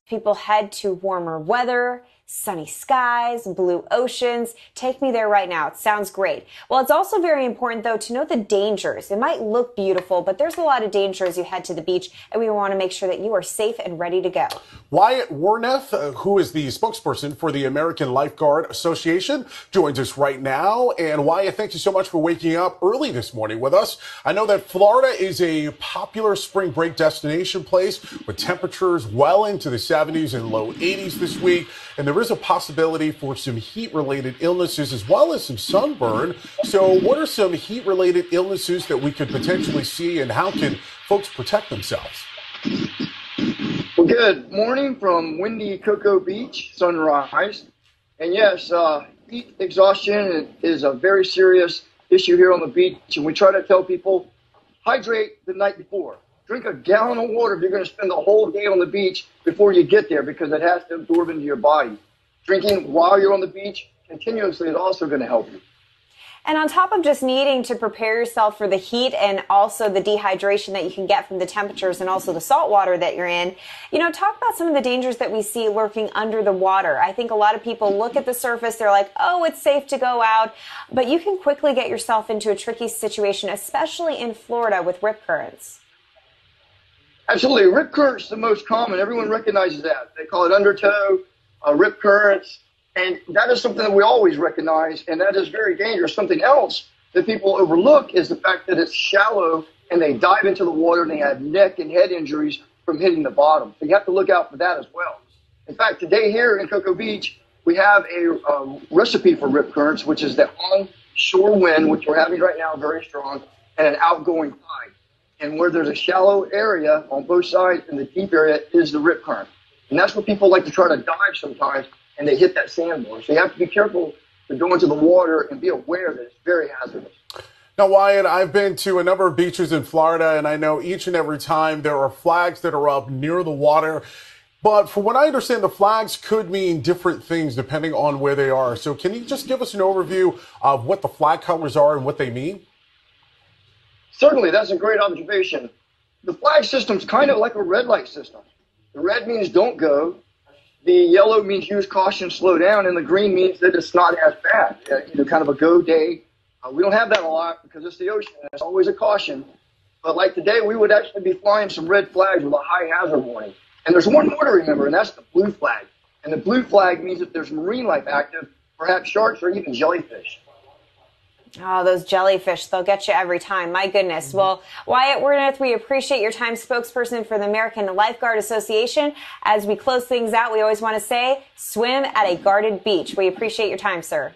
People head to warmer weather, sunny skies, blue oceans. Take me there right now. It sounds great. Well, it's also very important, though, to know the dangers. It might look beautiful, but there's a lot of danger as you head to the beach, and we want to make sure that you are safe and ready to go. Wyatt Warneth, who is the spokesperson for the American Lifeguard Association, joins us right now. And Wyatt, thank you so much for waking up early this morning with us. I know that Florida is a popular spring break destination place with temperatures well into the 70s and low 80s this week. And there is a possibility for some heat-related illnesses as well as some sunburn. So what are some heat-related illnesses that we could potentially see, and how can folks protect themselves? Well, good morning from windy Cocoa Beach, sunrise. And yes, heat exhaustion is a very serious issue here on the beach. And we try to tell people, hydrate the night before. Drink a gallon of water if you're going to spend the whole day on the beach before you get there, because it has to absorb into your body. Drinking while you're on the beach continuously is also going to help you. And on top of just needing to prepare yourself for the heat and also the dehydration that you can get from the temperatures and also the salt water that you're in, talk about some of the dangers that we see lurking under the water. I think a lot of people look at the surface, they're like, oh, it's safe to go out, but you can quickly get yourself into a tricky situation, especially in Florida with rip currents. Absolutely. Rip currents the most common. Everyone recognizes that. They call it undertow, rip currents. And that is something that we always recognize, and that is very dangerous. Something else that people overlook is the fact that it's shallow and they dive into the water and they have neck and head injuries from hitting the bottom. So you have to look out for that as well. In fact, today here in Cocoa Beach, we have a recipe for rip currents, which is the onshore wind, which we're having right now, very strong, and an outgoing tide. And where there's a shallow area on both sides and the deep area is the rip current. And that's where people like to try to dive sometimes, and they hit that sandbar. So you have to be careful to go into the water and be aware that it's very hazardous. Now, Wyatt, I've been to a number of beaches in Florida, and I know each and every time there are flags that are up near the water. But from what I understand, the flags could mean different things depending on where they are. So can you just give us an overview of what the flag colors are and what they mean? Certainly, that's a great observation. The flag system's kind of like a red light system. The red means don't go. The yellow means use caution, slow down, and the green means that it's not as bad. Kind of a go day. We don't have that a lot because it's the ocean. It's always a caution. But like today, we would actually be flying some red flags with a high hazard warning. And there's one more to remember, and that's the blue flag. And the blue flag means that there's marine life active, perhaps sharks or even jellyfish. Oh, those jellyfish, they'll get you every time. My goodness. Well, Wyatt Warneth, we appreciate your time, spokesperson for the American Lifeguard Association. As we close things out, we always want to say, swim at a guarded beach. We appreciate your time, sir.